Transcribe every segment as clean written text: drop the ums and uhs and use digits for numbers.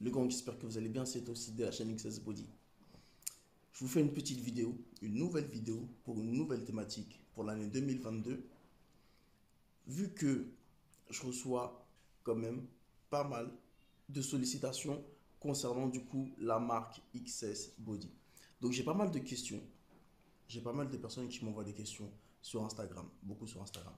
Le gang, j'espère que vous allez bien, c'est aussi de la chaîne XS Body. Je vous fais une petite vidéo, une nouvelle vidéo pour une nouvelle thématique pour l'année 2022. Vu que je reçois quand même pas mal de sollicitations concernant du coup la marque XS Body. Donc j'ai pas mal de questions, j'ai pas mal de personnes qui m'envoient des questions sur Instagram, beaucoup sur Instagram,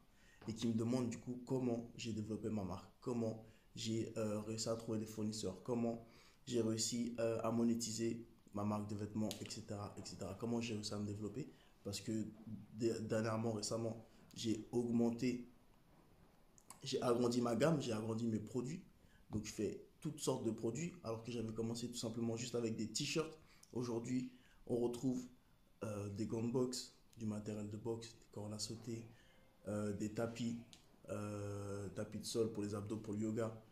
et qui me demandent du coup comment j'ai développé ma marque, comment j'ai réussi à trouver des fournisseurs, comment j'ai réussi à monétiser ma marque de vêtements, etc., etc. Comment j'ai réussi à me développer parce que dernièrement, récemment, j'ai augmenté, j'ai agrandi ma gamme, j'ai agrandi mes produits. Donc je fais toutes sortes de produits alors que j'avais commencé tout simplement juste avec des t-shirts. Aujourd'hui, on retrouve des gants de boxe, du matériel de boxe, des cordes à sauter, des tapis, tapis de sol pour les abdos, pour le yoga,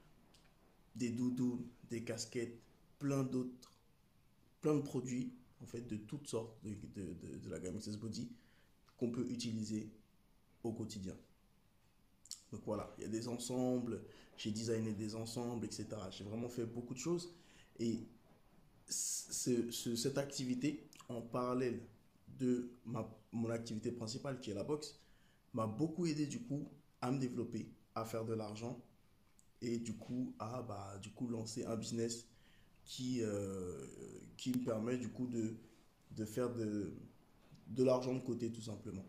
des doudous, des casquettes, plein d'autres, plein de produits en fait de toutes sortes de la gamme XS Body qu'on peut utiliser au quotidien. Donc voilà, il y a des ensembles, j'ai designé des ensembles, etc. J'ai vraiment fait beaucoup de choses et cette activité en parallèle de mon activité principale qui est la boxe m'a beaucoup aidé du coup à me développer, à faire de l'argent et du coup à lancer un business qui me permet du coup de faire de l'argent de côté tout simplement.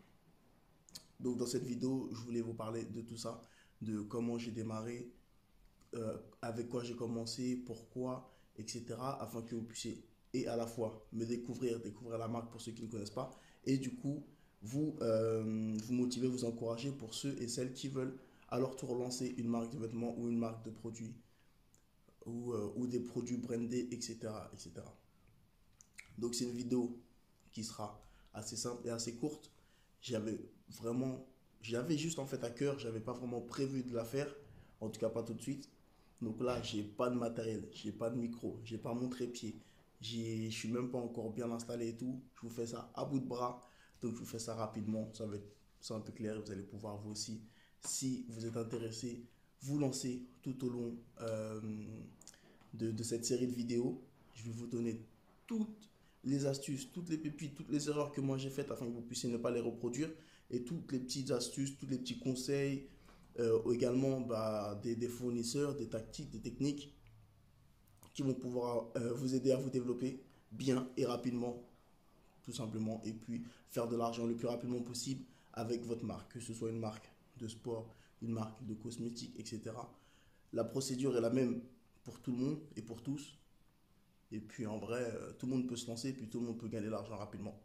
Donc dans cette vidéo, je voulais vous parler de tout ça, de comment j'ai démarré, avec quoi j'ai commencé, pourquoi, etc. afin que vous puissiez et à la fois me découvrir, découvrir la marque pour ceux qui ne connaissent pas, et du coup vous motiver, vous encourager pour ceux et celles qui veulent à leur tour lancer une marque de vêtements ou une marque de produits ou des produits brandés, etc., etc. Donc c'est une vidéo qui sera assez simple et assez courte. J'avais vraiment, j'avais juste en fait à cœur, j'avais pas vraiment prévu de la faire, en tout cas pas tout de suite. Donc là, j'ai pas de matériel, j'ai pas de micro, j'ai pas mon trépied, je suis même pas encore bien installé et tout. Je vous fais ça à bout de bras, donc je vous fais ça rapidement, ça va être simple et clair. Vous allez pouvoir vous aussi, si vous êtes intéressé, vous lancer tout au long de cette série de vidéos. Je vais vous donner toutes les astuces, toutes les pépites, toutes les erreurs que moi j'ai faites afin que vous puissiez ne pas les reproduire et toutes les petites astuces, tous les petits conseils, également des fournisseurs, des tactiques, des techniques qui vont pouvoir vous aider à vous développer bien et rapidement, tout simplement, et puis faire de l'argent le plus rapidement possible avec votre marque, que ce soit une marque de sport, une marque de cosmétiques, etc. La procédure est la même pour tout le monde et pour tous. Et puis en vrai, tout le monde peut se lancer et puis tout le monde peut gagner de l'argent rapidement.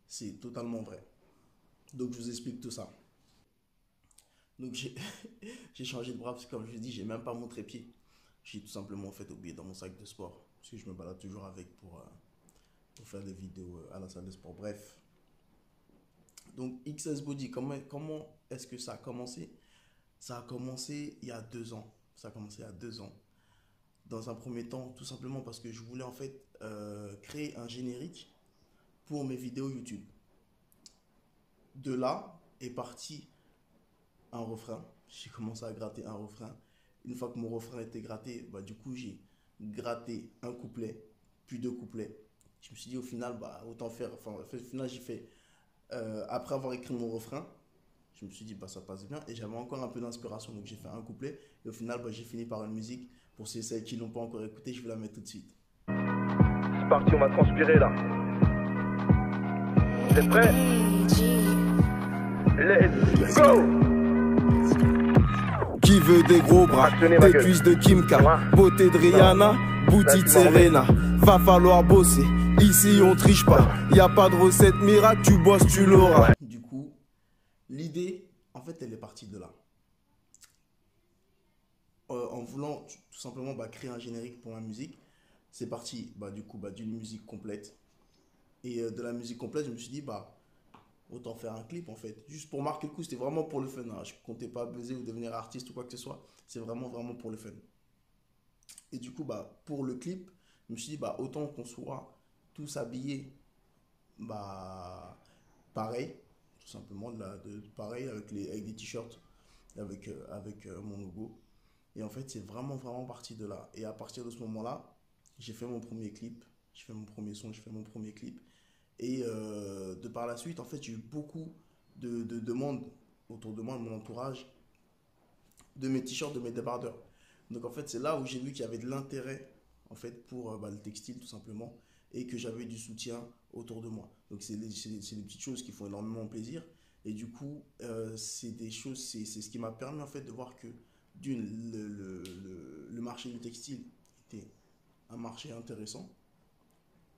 C'est totalement vrai. Donc je vous explique tout ça. Donc j'ai j'ai changé de bras parce que comme je vous dis, j'ai même pas mon trépied. J'ai tout simplement fait oublier dans mon sac de sport. Parce que je me balade toujours avec pour faire des vidéos à la salle de sport. Bref. Donc XS Body, comment est-ce que ça a commencé? Ça a commencé il y a 2 ans. Ça a commencé il y a 2 ans. Dans un premier temps, tout simplement parce que je voulais en fait créer un générique pour mes vidéos YouTube. De là est parti un refrain. J'ai commencé à gratter un refrain. Une fois que mon refrain était gratté, du coup, j'ai gratté un couplet, puis 2 couplets. Je me suis dit, au final, autant faire. Enfin, au final, j'ai fait. Après avoir écrit mon refrain, je me suis dit, ça passe bien. Et j'avais encore un peu d'inspiration. Donc, j'ai fait un couplet. Et au final, j'ai fini par une musique. Pour ceux qui ne l'ont pas encore écouté, je vais la mettre tout de suite. C'est parti, on va transpirer là. Vous êtes prêts? Let's go! Qui veut des gros bras, des cuisses de Kimka, beauté de Rihanna, boutique de Serena. Va falloir bosser, ici on triche pas. Y a pas de recette miracle, tu bosses, tu l'auras. Du coup, l'idée, en fait, elle est partie de là. En voulant tout simplement créer un générique pour ma musique, c'est parti du coup d'une musique complète. Et de la musique complète, je me suis dit, autant faire un clip en fait. Juste pour marquer le coup, c'était vraiment pour le fun. Hein. Je comptais pas buzzer ou devenir artiste ou quoi que ce soit. C'est vraiment, vraiment pour le fun. Et du coup, pour le clip, je me suis dit, autant qu'on soit tous habillés pareil, tout simplement, pareil, avec des t-shirts, avec mon logo. Et en fait, c'est vraiment, vraiment parti de là. Et à partir de ce moment-là, j'ai fait mon premier clip, j'ai fait mon premier son, j'ai fait mon premier clip. Et de par la suite, en fait, j'ai eu beaucoup de demandes autour de moi, de mon entourage, de mes t-shirts, de mes débardeurs. Donc en fait, c'est là où j'ai vu qu'il y avait de l'intérêt en fait pour le textile tout simplement et que j'avais du soutien autour de moi. Donc c'est des petites choses qui font énormément plaisir et du coup, c'est des choses, c'est ce qui m'a permis en fait de voir que d'une, le marché du textile était un marché intéressant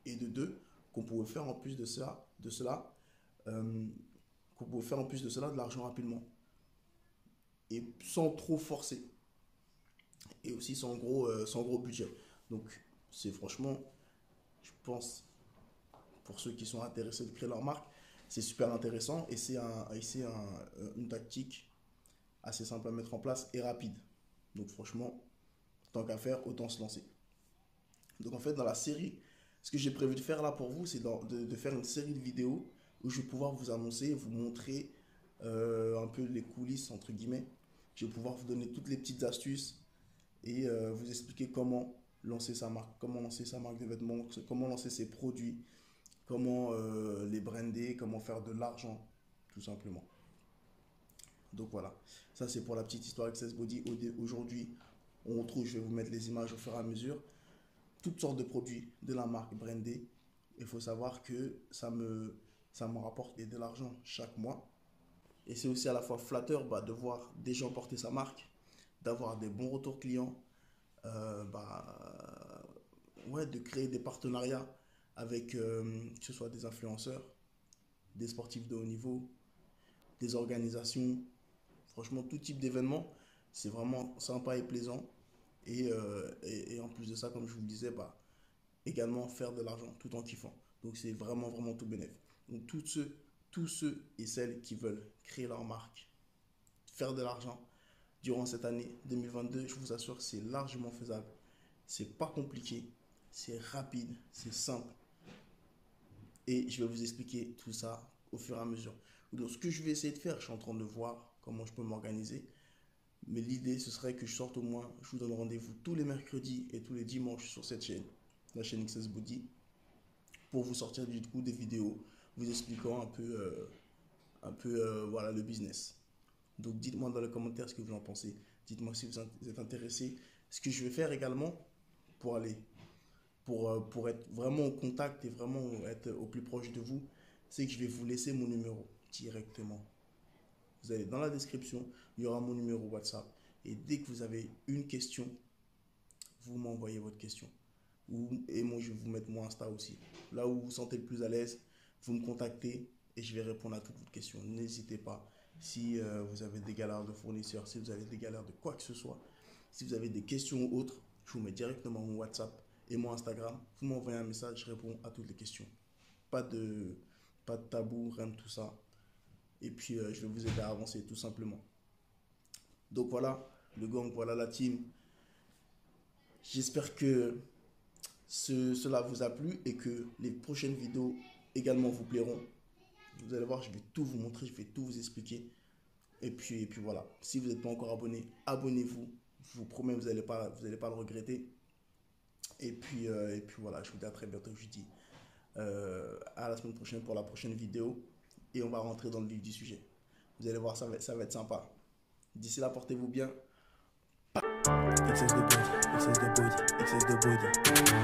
et de deux, qu'on pouvait faire en plus de ça, qu'on pouvait faire en plus de cela de l'argent rapidement et sans trop forcer et aussi sans gros budget. Donc c'est franchement, je pense, pour ceux qui sont intéressés de créer leur marque, c'est super intéressant et une tactique assez simple à mettre en place et rapide. Donc franchement, tant qu'à faire, autant se lancer. Donc en fait, dans la série, ce que j'ai prévu de faire là pour vous, c'est de faire une série de vidéos où je vais pouvoir vous annoncer, vous montrer un peu les coulisses, entre guillemets. Je vais pouvoir vous donner toutes les petites astuces et vous expliquer comment lancer sa marque de vêtements, comment lancer ses produits, comment les brander, comment faire de l'argent, tout simplement. Donc voilà, ça c'est pour la petite histoire Access Body. Aujourd'hui, on retrouve, je vais vous mettre les images au fur et à mesure, toutes sortes de produits de la marque brandée. Il faut savoir que ça me rapporte de l'argent chaque mois. Et c'est aussi à la fois flatteur de voir des gens porter sa marque, d'avoir des bons retours clients, de créer des partenariats avec que ce soit des influenceurs, des sportifs de haut niveau, des organisations, franchement tout type d'événements. C'est vraiment sympa et plaisant. Et en plus de ça, comme je vous le disais, également faire de l'argent tout en kiffant. Donc c'est vraiment, vraiment tout bénéf. Donc tous ceux et celles qui veulent créer leur marque, faire de l'argent durant cette année 2022, je vous assure que c'est largement faisable. C'est pas compliqué, c'est rapide, c'est simple. Et je vais vous expliquer tout ça au fur et à mesure. Donc ce que je vais essayer de faire, je suis en train de voir comment je peux m'organiser. Mais l'idée, ce serait que je sorte au moins, je vous donne rendez-vous tous les mercredis et tous les dimanches sur cette chaîne, la chaîne Access Body, pour vous sortir du coup des vidéos, vous expliquant un peu voilà, le business. Donc dites-moi dans les commentaires ce que vous en pensez. Dites-moi si vous êtes intéressé. Ce que je vais faire également pour être vraiment au contact et vraiment être au plus proche de vous, c'est que je vais vous laisser mon numéro directement. Vous allez dans la description, il y aura mon numéro WhatsApp. Et dès que vous avez une question, vous m'envoyez votre question. Et moi, je vais vous mettre mon Insta aussi. Là où vous vous sentez le plus à l'aise, vous me contactez et je vais répondre à toutes vos questions. N'hésitez pas. Si vous avez des galères de fournisseurs, si vous avez des galères de quoi que ce soit, si vous avez des questions ou autres, je vous mets directement mon WhatsApp et mon Instagram. Vous m'envoyez un message, je réponds à toutes les questions. Pas de tabou, rien de tout ça. Et puis, je vais vous aider à avancer tout simplement. Donc voilà, le gang, voilà la team. J'espère que cela vous a plu et que les prochaines vidéos également vous plairont. Vous allez voir, je vais tout vous montrer, je vais tout vous expliquer. Et puis voilà, si vous n'êtes pas encore abonné, abonnez-vous. Je vous promets, vous n'allez pas le regretter. Et puis voilà, je vous dis à très bientôt. Je vous dis à la semaine prochaine pour la prochaine vidéo. Et on va rentrer dans le vif du sujet. Vous allez voir, ça va être sympa. D'ici là, portez-vous bien. Access the body, access the body, access the body.